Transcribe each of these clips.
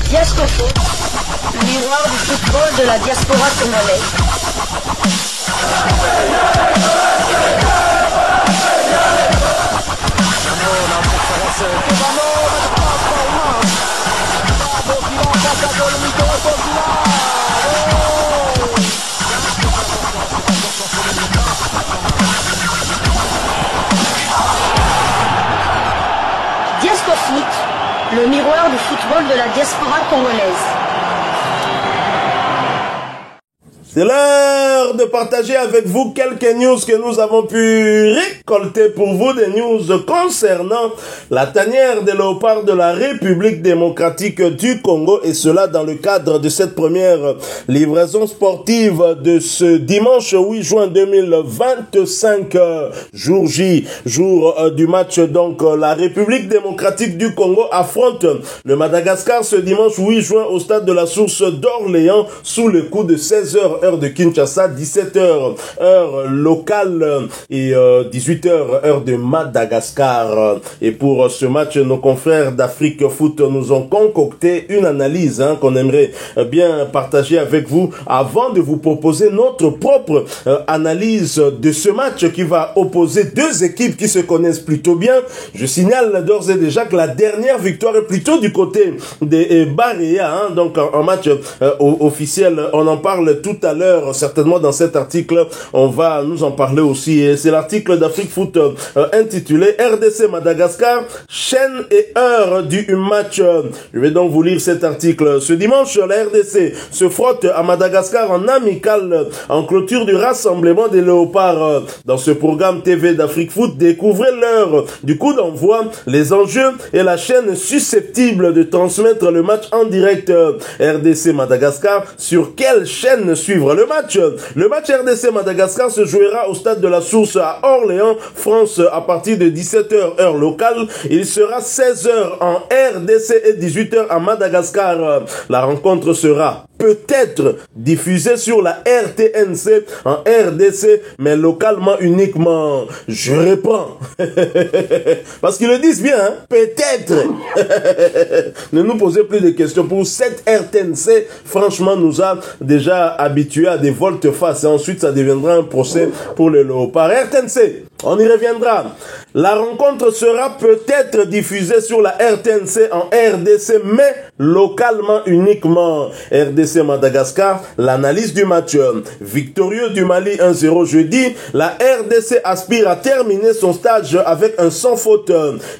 Diascopo, le miroir du football de la diaspora congolaise. Diascofoot, le miroir du football de la diaspora congolaise. C'est l'heure de partager avec vous quelques news que nous avons pu récolter pour vous, des news concernant la tanière des léopards de la République démocratique du Congo, et cela dans le cadre de cette première livraison sportive de ce dimanche 8 juin 2025, jour J, jour du match. Donc la République démocratique du Congo affronte le Madagascar ce dimanche 8 juin au stade de la Source d'Orléans sous le coup de 16h heure de Kinshasa, 17h heure locale et 18h heure de Madagascar. Et pour ce match, nos confrères d'Afrique Foot nous ont concocté une analyse qu'on aimerait bien partager avec vous avant de vous proposer notre propre analyse de ce match qui va opposer deux équipes qui se connaissent plutôt bien. Je signale d'ores et déjà que la dernière victoire est plutôt du côté des Baréa, donc un match officiel. On en parle tout à l'heure, certainement dans cet article, on va nous en parler aussi. C'est l'article d'Afrique Foot intitulé RDC Madagascar, chaîne et heure du match. Je vais donc vous lire cet article. Ce dimanche, la RDC se frotte à Madagascar en amical en clôture du rassemblement des léopards. Dans ce programme TV d'Afrique Foot, découvrez l'heure du coup d'envoi, les enjeux et la chaîne susceptible de transmettre le match en direct. RDC Madagascar, sur quelle chaîne suivre le match? Le match RDC Madagascar se jouera au stade de la Source à Orléans, France, à partir de 17h heure locale. Il sera 16h en RDC et 18h à Madagascar. La rencontre sera peut-être diffusée sur la RTNC en RDC, mais localement uniquement. Je reprends. Parce qu'ils le disent bien, hein? Peut-être. Ne nous posez plus de questions. Pour cette RTNC, franchement, nous a déjà habitués à des volte-face. Et ensuite, ça deviendra un procès pour les léopards. RTNC, on y reviendra. La rencontre sera peut-être diffusée sur la RTNC en RDC, mais localement uniquement. RDC Madagascar, l'analyse du match. Victorieux du Mali 1-0 jeudi, la RDC aspire à terminer son stage avec un sans faute,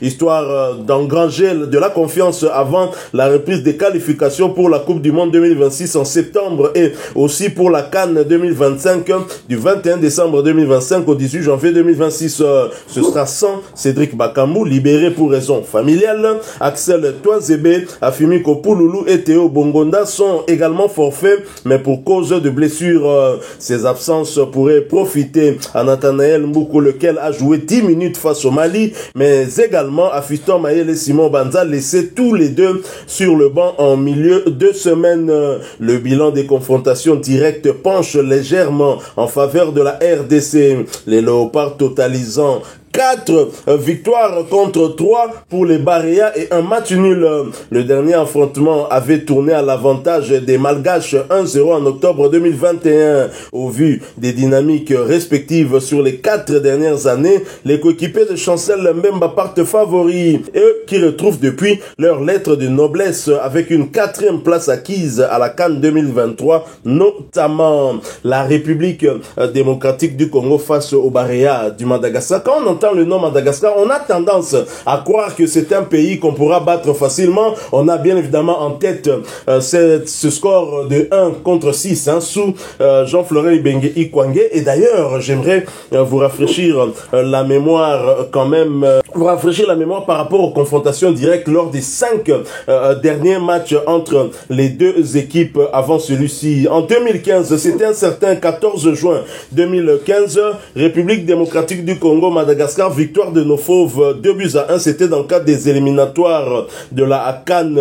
histoire d'engranger de la confiance avant la reprise des qualifications pour la Coupe du Monde 2026 en septembre et aussi pour la CAN 2025 du 21 décembre 2025 au 18 janvier 2026. Ce sera sans Cédric Bakambu, libéré pour raison familiale. Axel Toazebe, Afimi Kopouloulou et Théo Bongonda sont également forfaits, mais pour cause de blessures. Ces absences pourraient profiter à Nathanaël Mboukou, lequel a joué 10 minutes face au Mali, mais également à Fiston Mayel et Simon Banza, laissés tous les deux sur le banc en milieu de semaine. Le bilan des confrontations directes penche légèrement en faveur de la RDC. Les léopards totalisant 4 victoires contre 3 pour les Baréa et un match nul. Le dernier affrontement avait tourné à l'avantage des Malgaches 1-0 en octobre 2021. Au vu des dynamiques respectives sur les 4 dernières années, les coéquipiers de Chancel Mbemba partent favoris, eux qui retrouvent depuis leur lettre de noblesse avec une 4e place acquise à la CAN 2023, notamment. La République démocratique du Congo face aux Baréa du Madagascar. Quand on entend le nom Madagascar, on a tendance à croire que c'est un pays qu'on pourra battre facilement. On a bien évidemment en tête ce score de 1-6 sous Jean-Florent Ibenge Ikwangé. Et d'ailleurs, j'aimerais vous rafraîchir la mémoire quand même, vous rafraîchir la mémoire par rapport aux confrontations directes lors des 5 derniers matchs entre les deux équipes avant celui-ci. En 2015, c'était un certain 14 juin 2015, République démocratique du Congo, Madagascar Madagascar, victoire de nos fauves, 2-1. C'était dans le cadre des éliminatoires de la CAN.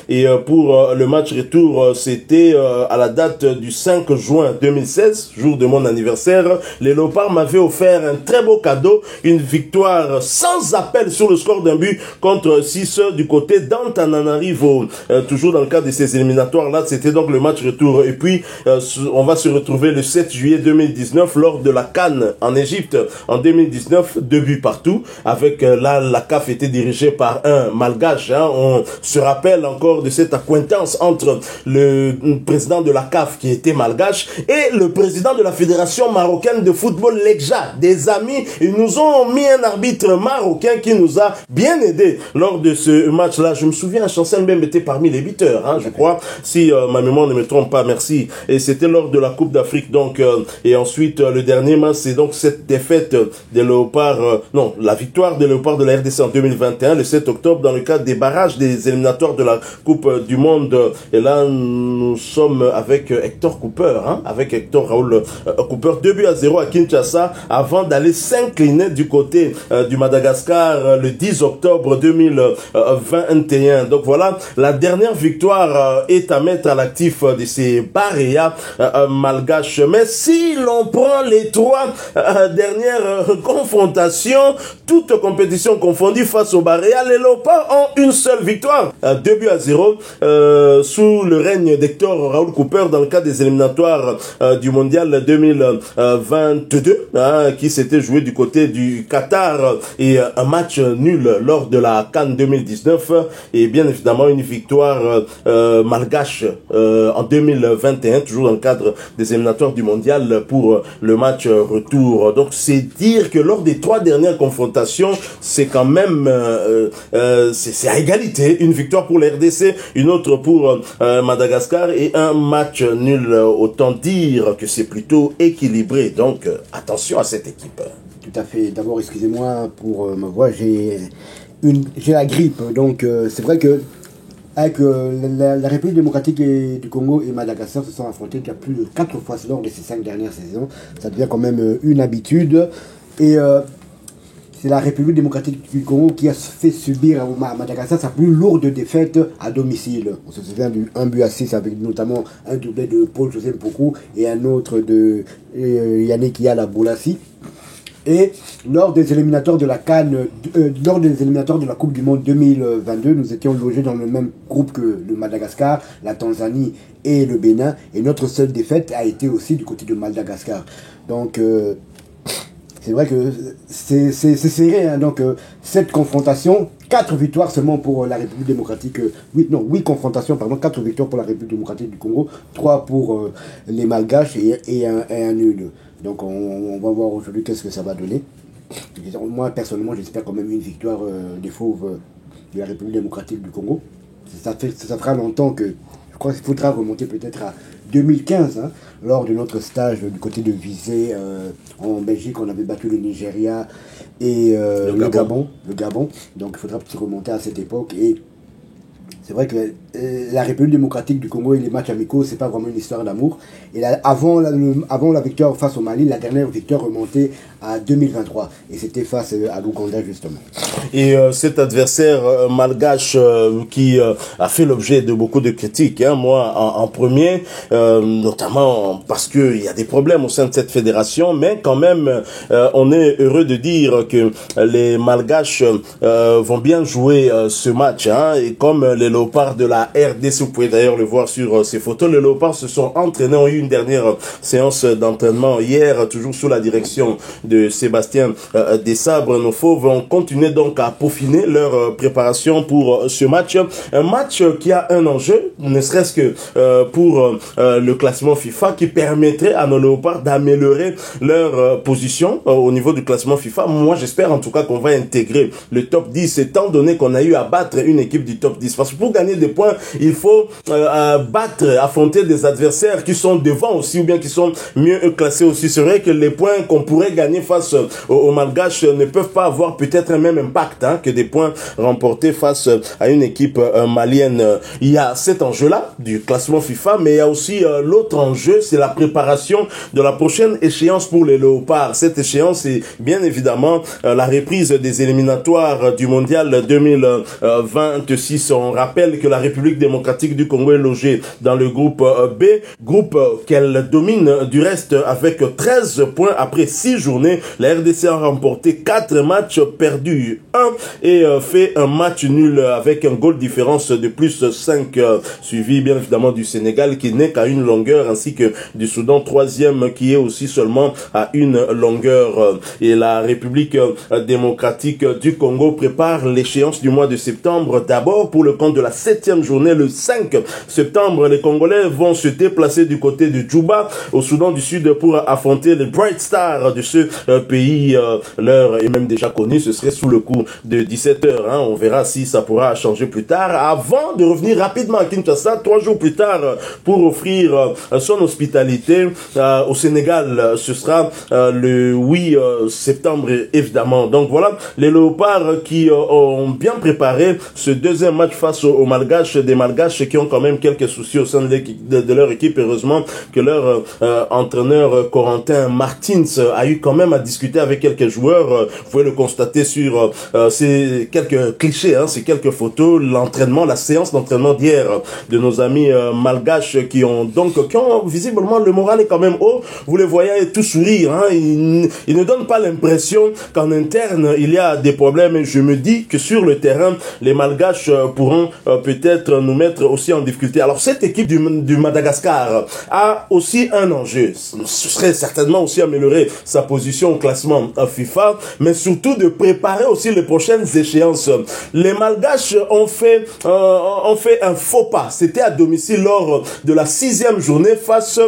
Et pour le match retour, c'était à la date du 5 juin 2016, jour de mon anniversaire. Les Léopards m'avaient offert un très beau cadeau, une victoire sans appel sur le score d'un but contre 6 du côté d'Antananarivo. Toujours dans le cadre de ces éliminatoires-là, c'était donc le match retour. Et puis, on va se retrouver le 7 juillet 2019 lors de la CAN en Égypte. En 2019, 2 buts partout. Avec là, la CAF était dirigée par un malgache. Hein. On se rappelle encore de cette accointance entre le président de la CAF qui était malgache et le président de la Fédération marocaine de football, l'EGJA. Des amis, ils nous ont mis un arbitre marocain qui nous a bien aidé lors de ce match-là. Je me souviens, Chancel Mbembe était parmi les buteurs, hein, je crois, si ma mémoire ne me trompe pas, merci. Et c'était lors de la Coupe d'Afrique, donc, et ensuite, le dernier match, c'est donc cette défaite des Léopards, non, la victoire des Léopards de la RDC en 2021, le 7 octobre, dans le cadre des barrages des éliminatoires de la Coupe du Monde. Et là, nous sommes avec Hector Cooper, hein, avec Hector Raoul Cooper, 2-0 à Kinshasa, avant d'aller s'incliner du côté du Madagascar le 10 octobre 2021. Donc voilà, la dernière victoire est à mettre à l'actif de ces Baréas malgaches. Mais si l'on prend les 3 dernières confrontations, toutes compétitions confondues face aux Baréas, les Léopards ont une seule victoire, 2-0, sous le règne d'Hector Raoul Cooper dans le cadre des éliminatoires du mondial 2022, hein, qui s'était joué du côté du Qatar, et un match nul lors de la CAN 2019, et bien évidemment une victoire malgache en 2021, toujours dans le cadre des éliminatoires du mondial pour le match retour. Donc c'est dire que lors des 3 dernières confrontations, c'est quand même c'est à égalité, une victoire pour la RDC, une autre pour Madagascar et un match nul. Autant dire que c'est plutôt équilibré, donc attention à cette équipe. Tout à fait. D'abord, excusez-moi pour ma voix, j'ai la grippe, donc c'est vrai que avec la République démocratique du Congo et Madagascar se sont affrontés déjà plus de 4 fois lors de ces 5 dernières saisons. Ça devient quand même une habitude. Et c'est la République démocratique du Congo qui a fait subir à Madagascar sa plus lourde défaite à domicile. On se souvient du 1-6 avec notamment un doublé de Paul-José Mpoku et un autre de Yannick Yala Boulassi. Et lors des éliminatoires de la CAN, lors des éliminatoires de la Coupe du Monde 2022, nous étions logés dans le même groupe que le Madagascar, la Tanzanie et le Bénin. Et notre seule défaite a été aussi du côté de Madagascar. Donc, c'est vrai que c'est serré. Hein. Donc, cette confrontation, 4 victoires seulement pour la République démocratique. 8 confrontations, pardon, 4 victoires pour la République démocratique du Congo, 3 pour les Malgaches et un nul. Donc on va voir aujourd'hui qu'est-ce que ça va donner. Moi personnellement j'espère quand même une victoire des fauves de la République démocratique du Congo. Ça fera longtemps que je crois qu'il faudra remonter peut-être à 2015, hein, lors de notre stage du côté de Visé en Belgique. On avait battu le Nigeria et le Gabon. Donc il faudra remonter à cette époque. Et c'est vrai que la République démocratique du Congo et les matchs amicaux, c'est pas vraiment une histoire d'amour. Et là, avant la victoire face au Mali, la dernière victoire remontait à 2023. Et c'était face à l'Ouganda, justement. Et cet adversaire malgache qui a fait l'objet de beaucoup de critiques, hein, moi en premier, notamment parce que il y a des problèmes au sein de cette fédération, mais quand même, on est heureux de dire que les Malgaches vont bien jouer ce match, hein, et comme les Léopards de la RDC, vous pouvez d'ailleurs le voir sur ces photos, les Léopards se sont entraînés, ont eu une dernière séance d'entraînement hier, toujours sous la direction de Sébastien Desabres. Nos fauves vont continuer donc à peaufiner leur préparation pour ce match. Un match qui a un enjeu, ne serait-ce que pour le classement FIFA, qui permettrait à nos Léopards d'améliorer leur position au niveau du classement FIFA. Moi, j'espère en tout cas qu'on va intégrer le top 10, étant donné qu'on a eu à battre une équipe du top 10. Parce que pour gagner des points, il faut affronter des adversaires qui sont devant aussi, ou bien qui sont mieux classés aussi. C'est vrai que les points qu'on pourrait gagner face aux Malgaches ne peuvent pas avoir peut-être un même impact que des points remportés face à une équipe malienne. Il y a cet enjeu-là du classement FIFA, mais il y a aussi l'autre enjeu, c'est la préparation de la prochaine échéance pour les Léopards. Cette échéance est bien évidemment la reprise des éliminatoires du Mondial 2026. On rappelle que la République démocratique du Congo est logée dans le groupe B, groupe qu'elle domine du reste avec 13 points après 6 journées. La RDC a remporté 4 matchs, perdu 1 et fait un match nul avec un goal différence de plus 5, suivi bien évidemment du Sénégal qui n'est qu'à une longueur, ainsi que du Soudan 3e qui est aussi seulement à une longueur. Et la République démocratique du Congo prépare l'échéance du mois de septembre. D'abord pour le compte de la 7e journée, le 5 septembre, les Congolais vont se déplacer du côté de Djouba au Soudan du Sud pour affronter les Bright Stars de ce pays. L'heure est même déjà connue, ce serait sous le coup de 17h. On verra si ça pourra changer plus tard, avant de revenir rapidement à Kinshasa 3 jours plus tard pour offrir son hospitalité au Sénégal. Ce sera le 8 septembre évidemment. Donc voilà, les Léopards qui ont bien préparé ce deuxième match face aux Malgaches, des Malgaches qui ont quand même quelques soucis au sein de leur équipe. Heureusement que leur entraîneur Corentin Martins a eu quand même à discuter avec quelques joueurs. Vous pouvez le constater sur ces quelques clichés, ces quelques photos, l'entraînement, la séance d'entraînement d'hier de nos amis malgaches qui ont visiblement le moral est quand même haut. Vous les voyez tout sourire, ils ne donnent pas l'impression qu'en interne il y a des problèmes. Et je me dis que sur le terrain, les Malgaches pourront peut-être nous mettre aussi en difficulté. Alors cette équipe du Madagascar a aussi un enjeu. Ce serait certainement aussi améliorer sa position au classement FIFA, mais surtout de préparer aussi les prochaines échéances. Les Malgaches ont fait un faux pas. C'était à domicile lors de la 6e journée face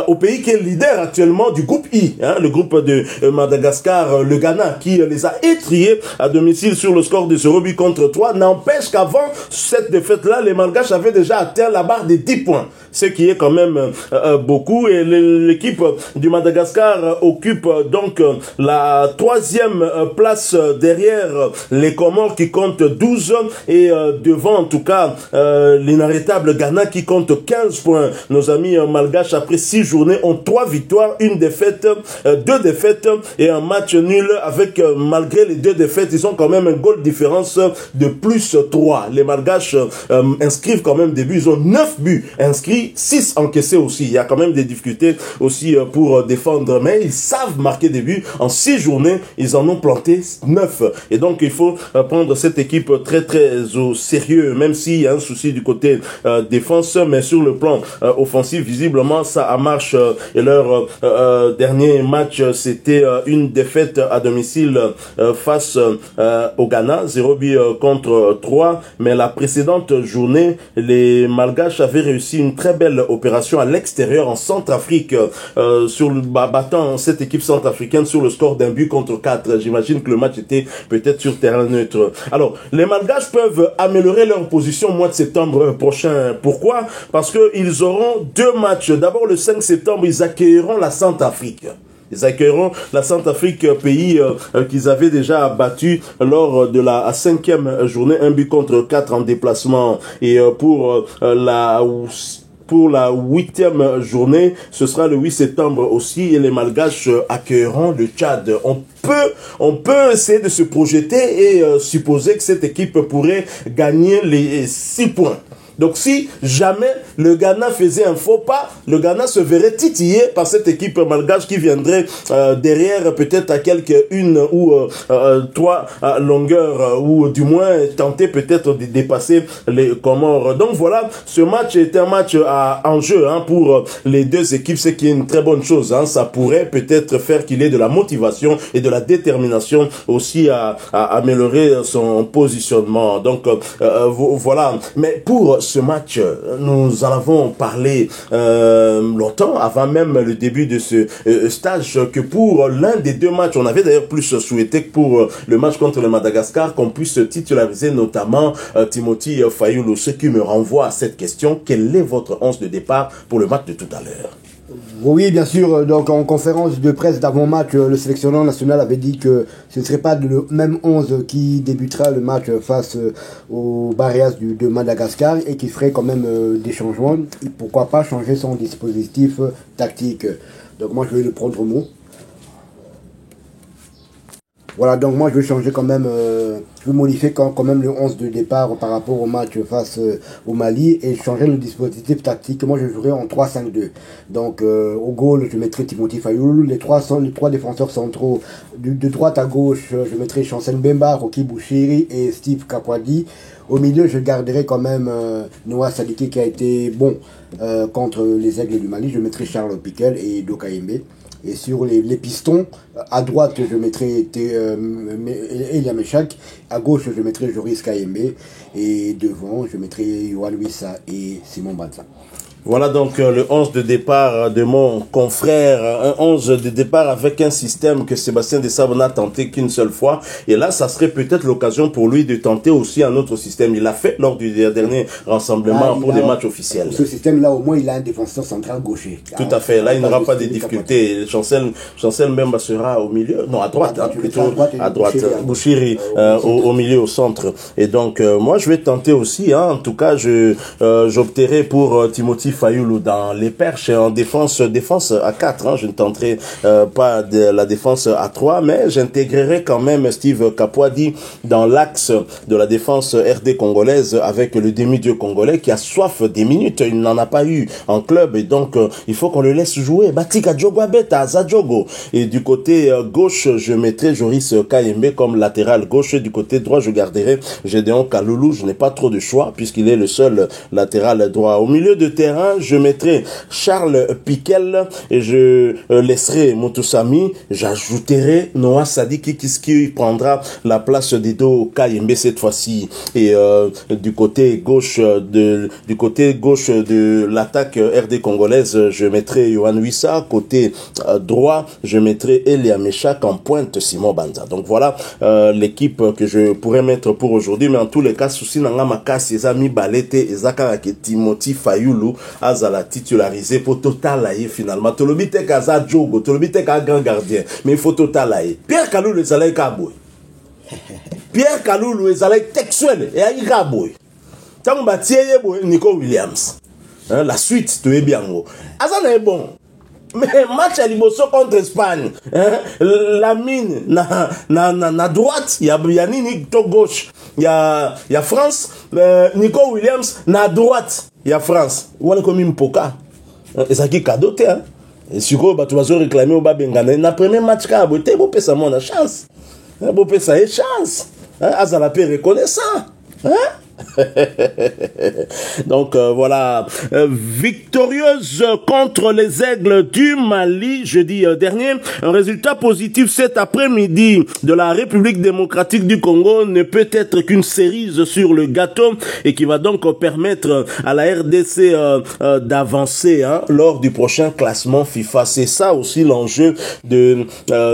au pays qui est leader actuellement du groupe I, le groupe de Madagascar, le Ghana, qui les a étriés à domicile sur le score de 0-3. N'empêche qu'avant cette défaite-là, les Malgaches avaient déjà atteint la barre des 10 points, ce qui est quand même beaucoup. Et l'équipe du Madagascar occupe donc la 3e place derrière les Comores qui comptent 12 et devant en tout cas l'inarrêtable Ghana qui compte 15 points. Nos amis malgaches après 6 journées ont 3 victoires, 1 défaite, 2 défaites et un match nul. Avec malgré les 2 défaites, ils ont quand même un goal différence de plus 3. Les malgaches inscrivent quand même des buts, ils ont 9 buts inscrits, 6 encaissés aussi. Il y a quand même des difficultés aussi pour défendre, mais ils savent marquer des buts. En 6 journées, ils en ont planté 9. Et donc il faut prendre cette équipe très très au sérieux, même s'il y a un souci du côté défense, mais sur le plan offensif, visiblement ça marche. Et leur dernier match, c'était une défaite à domicile face au Ghana, 0-3. Mais la précédente journée, les Malgaches avaient réussi une très belle opération à l'extérieur en Centrafrique, battant cette équipe centrafricaine sur le score d'1-4. J'imagine que le match était peut-être sur terrain neutre. Alors, les Malgaches peuvent améliorer leur position au mois de septembre prochain. Pourquoi? Parce qu'ils auront 2 matchs. D'abord, le 5 septembre, ils accueilleront la Centrafrique. Ils accueilleront la Centrafrique, pays qu'ils avaient déjà battu lors de la 5e journée, 1-4 en déplacement. Et pour la 8e journée, ce sera le 8 septembre aussi, et les Malgaches accueilleront le Tchad. On peut essayer de se projeter et supposer que cette équipe pourrait gagner les 6 points. Donc si jamais le Ghana faisait un faux pas, le Ghana se verrait titillé par cette équipe malgache qui viendrait derrière peut-être à une ou 3 longueurs, ou du moins tenter peut-être de dépasser les Comores. Donc voilà, ce match est un match à enjeu pour les 2 équipes, ce qui est une très bonne chose. Ça pourrait peut-être faire qu'il ait de la motivation et de la détermination aussi à améliorer son positionnement. Donc voilà, mais pour ce match, nous en avons parlé longtemps, avant même le début de ce stage, que pour l'un des deux matchs, on avait d'ailleurs plus souhaité que pour le match contre le Madagascar, qu'on puisse titulariser notamment Timothy Fayulu. Ce qui me renvoie à cette question: quel est votre 11 de départ pour le match de tout à l'heure? Oui, bien sûr. Donc, en conférence de presse d'avant-match, le sélectionneur national avait dit que ce ne serait pas le même 11 qui débutera le match face aux Barrias de Madagascar et qui ferait quand même des changements. Et pourquoi pas changer son dispositif tactique. Donc, moi, je vais le prendre au mot. Voilà, donc moi je vais changer quand même, je vais modifier quand même le 11 de départ par rapport au match face au Mali et changer le dispositif tactique. Moi je jouerai en 3-5-2. Donc au goal je mettrai Timothy Fayulu, les trois défenseurs centraux de droite à gauche, je mettrai Chancel Mbemba, Rocky Bouchiri et Steve Kapwadi. Au milieu je garderai quand même Noah Sadiki qui a été bon contre les Aigles du Mali. Je mettrai Charles Piquel et Doka Yembe. Et sur les pistons, à droite, je mettrai Elia Meshak. À gauche, je mettrai Joris Kayembe. Et devant, je mettrai Yohan Wissa et Simon Banza. Voilà donc le 11 de départ de mon confrère, un 11 de départ avec un système que Sébastien Desabre n'a tenté qu'une seule fois. Et là, ça serait peut-être l'occasion pour lui de tenter aussi un autre système. Il l'a fait lors du dernier rassemblement pour des matchs officiels. Ce système-là, au moins, il a un défenseur central gaucher. Tout à fait. Là, il n'aura pas de difficultés. Chancel Mbemba sera au milieu. Non, à droite, plutôt à droite. Bouchiri au milieu, au centre. Et donc, moi, je vais tenter aussi. En tout cas, j'opterai pour Timothy Fayulu dans les perches en défense à 4. Je ne tenterai pas de la défense à 3, mais j'intégrerai quand même Steve Kapwadi dans l'axe de la défense RD congolaise avec le demi-dieu congolais qui a soif des minutes. Il n'en a pas eu en club et donc il faut qu'on le laisse jouer. Batika Djogwabeta, Zadjogo. Et du côté gauche, je mettrai Joris Kayembe comme latéral gauche. Du côté droit, je garderai Gédéon Kaloulou. Je n'ai pas trop de choix puisqu'il est le seul latéral droit. Au milieu de terrain, je mettrai Charles Piquel et je laisserai Motosami. J'ajouterai Noah Sadiki qui prendra la place d'Edo Kayembe cette fois-ci. Et du côté gauche de l'attaque RD congolaise, je mettrai Yohan Wissa. Côté droit, je mettrai Elia Meshak en pointe Simon Banza. Donc voilà l'équipe que je pourrais mettre pour aujourd'hui. Mais en tous les cas, souci nanga makasi ezami balete ezaka ke Timothy Fayulu azala titularisé pour total finalement. Tolobite kaza jogo, tolobite ka grand gardien, mais il faut total Pierre Kaloulou ezalaki kaboy. Pierre Kaloulou ezalaki textuel et ayi kaboy. Tango batieye boy Nico Williams. La suite to ebiango. Azana est bon. Mais match à Liboso contre Espagne, la mine na droite, il y a nini to gauche, il y a France, Nico Williams na droite, il y a France. Ou comme Mpoka. Et ça qui cadeau hein. Et si quoi bah tu vas réclamer au Babengana na premier match ka boté beau pesa mon chance. Beau pesa et chance. Azala pe reconnaissant. Donc voilà, victorieuse contre les Aigles du Mali jeudi dernier. Un résultat positif cet après-midi de la République démocratique du Congo ne peut être qu'une cerise sur le gâteau et qui va donc permettre à la RDC d'avancer lors du prochain classement FIFA. C'est ça aussi l'enjeu de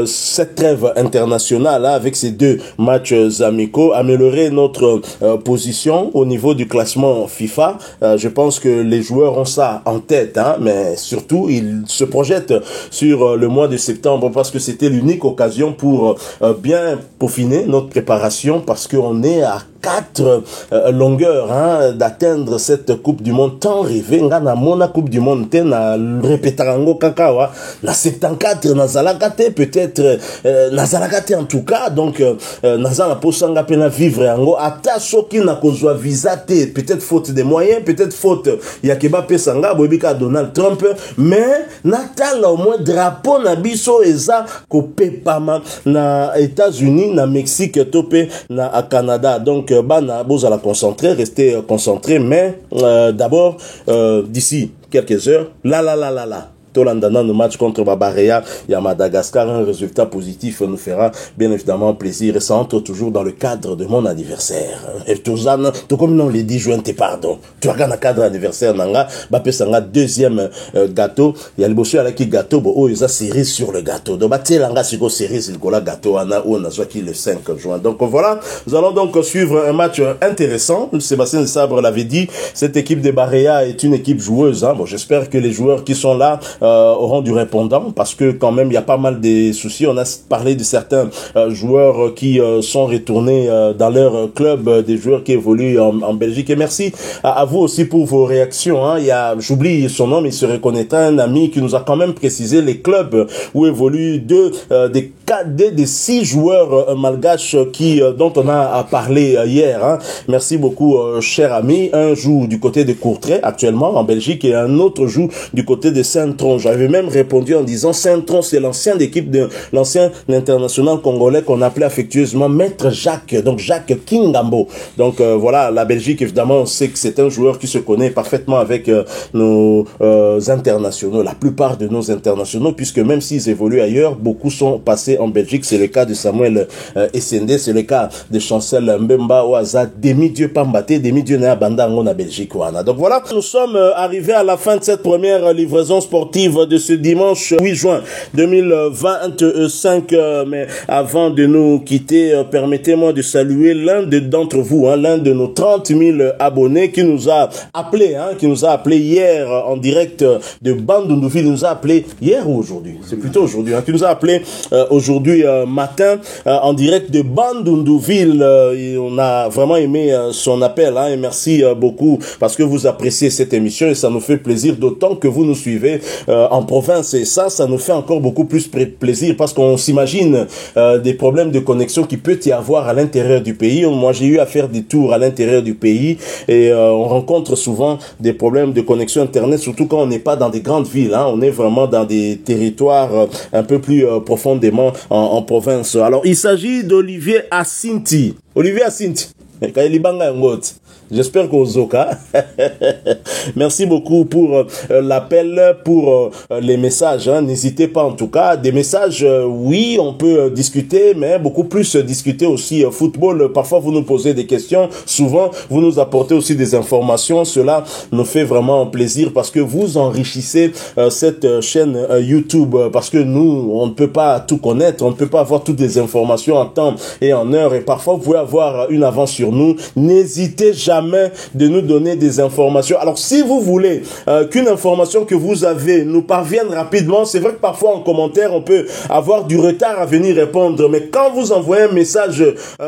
cette trêve internationale avec ces deux matchs amicaux, améliorer notre position au niveau du classement FIFA. Je pense que les joueurs ont ça en tête, mais surtout ils se projettent sur le mois de septembre parce que c'était l'unique occasion pour bien peaufiner notre préparation parce qu'on est à 4 longueurs d'atteindre cette Coupe du Monde tant rêvée. Ngana mona Coupe du Monde na répétarango kakawa na 74 na zalakate peut-être na zalakate en tout cas donc na zala posanga pena vivre yango ata soki na kozwa visa te peut-être faute des moyens peut-être faute ya keba pesanga boyebika Donald Trump mais natala au moins drapeau na biso eza kopepama na États-Unis na Mexique topé na Canada donc bana bozala concentré rester concentré mais d'abord d'ici quelques heures Tolandana, nos matchs contre Babarea et à Madagascar, un résultat positif nous fera bien évidemment plaisir et ça entre toujours dans le cadre de mon anniversaire. Et tout comme nous les 10 juin, pardon. Tu regardes le cadre anniversaire, nanga, bapé sanga deuxième gâteau. Il y a le bossu avec qui gâteau, bon, ils a cerise sur le gâteau. Donc, bah, langa, c'est quoi cerise, il cola gâteau, on a soit qui le 5 juin. Donc, voilà. Nous allons donc suivre un match intéressant. Sébastien Sabre l'avait dit. Cette équipe de Barea est une équipe joueuse, hein. Bon, j'espère que les joueurs qui sont là, auront du répondant parce que quand même il y a pas mal de soucis. On a parlé de certains joueurs qui sont retournés dans leur club, des joueurs qui évoluent en Belgique. Et merci à vous aussi pour vos réactions, hein. Il y a, j'oublie son nom, mais il se reconnaîtra, un ami qui nous a quand même précisé les clubs où évoluent des 6 joueurs malgaches dont on a parlé hier, hein. Merci beaucoup, cher ami. Un joue du côté de Courtrai actuellement en Belgique et un autre joue du côté de Saint-Tron. J'avais même répondu en disant Saint-Tron, c'est l'ancienne équipe de l'ancien international congolais qu'on appelait affectueusement Maître Jacques, donc Jacques Kingambo. Donc voilà, la Belgique évidemment, on sait que c'est un joueur qui se connaît parfaitement avec nos internationaux, la plupart de nos internationaux, puisque même s'ils évoluent ailleurs, beaucoup sont passés en Belgique. C'est le cas de Samuel Essende, c'est le cas de Chancel Mbemba Oaza, demi-dieu Pambate, demi-dieu Nea Bandango na Belgique. Donc voilà, nous sommes arrivés à la fin de cette première livraison sportive de ce dimanche 8 juin 2025. Mais avant de nous quitter, permettez-moi de saluer l'un d'entre vous, hein, l'un de nos 30 000 abonnés qui nous a appelé, hier en direct de Bandundouville. Il nous a appelé hier ou aujourd'hui, c'est plutôt aujourd'hui, hein, qui nous a appelé aujourd'hui matin en direct de Bandundouville. On a vraiment aimé son appel, hein, et merci beaucoup parce que vous appréciez cette émission et ça nous fait plaisir, d'autant que vous nous suivez en province, et ça nous fait encore beaucoup plus plaisir parce qu'on s'imagine des problèmes de connexion qui peut y avoir à l'intérieur du pays. Moi, j'ai eu à faire des tours à l'intérieur du pays et on rencontre souvent des problèmes de connexion internet, surtout quand on n'est pas dans des grandes villes, hein. On est vraiment dans des territoires un peu plus profondément en province. Alors, il s'agit d'Olivier Asinti. Olivier Asinti. J'espère qu'au Zoka. Merci beaucoup pour l'appel, pour les messages, hein. N'hésitez pas en tout cas. Des messages, oui, on peut discuter, mais beaucoup plus discuter aussi football. Parfois, vous nous posez des questions. Souvent, vous nous apportez aussi des informations. Cela nous fait vraiment plaisir parce que vous enrichissez cette chaîne YouTube. Parce que nous, on ne peut pas tout connaître. On ne peut pas avoir toutes les informations en temps et en heure. Et parfois, vous pouvez avoir une avance sur nous. N'hésitez jamais de nous donner des informations. Alors, si vous voulez qu'une information que vous avez nous parvienne rapidement, c'est vrai que parfois en commentaire, on peut avoir du retard à venir répondre, mais quand vous envoyez un message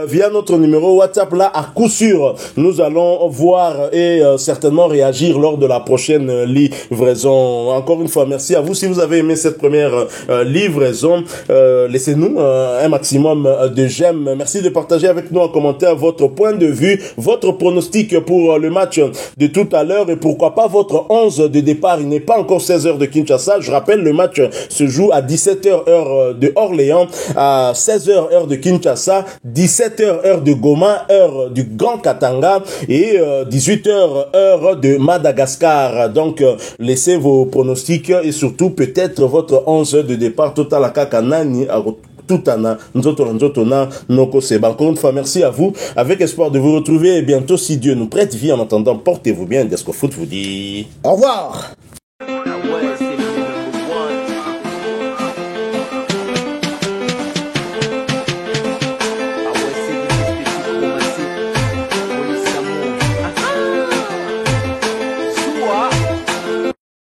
via notre numéro WhatsApp, là, à coup sûr, nous allons voir et certainement réagir lors de la prochaine livraison. Encore une fois, merci à vous. Si vous avez aimé cette première livraison, laissez-nous un maximum de j'aime. Merci de partager avec nous en commentaire votre point de vue, votre pronostic pour le match de tout à l'heure et pourquoi pas votre 11 de départ. Il n'est pas encore 16h de Kinshasa. Je rappelle, le match se joue à 17h heure de Orléans, à 16h heure de Kinshasa, 17h heure de Goma, heure du Grand Katanga et 18h heure de Madagascar. Donc laissez vos pronostics et surtout peut-être votre 11 de départ total à Kakanani à Toutana, Noko Seba. Encore une fois, merci à vous. Avec espoir de vous retrouver bientôt si Dieu nous prête vie. En attendant, portez-vous bien. Desco Foot vous dit au revoir.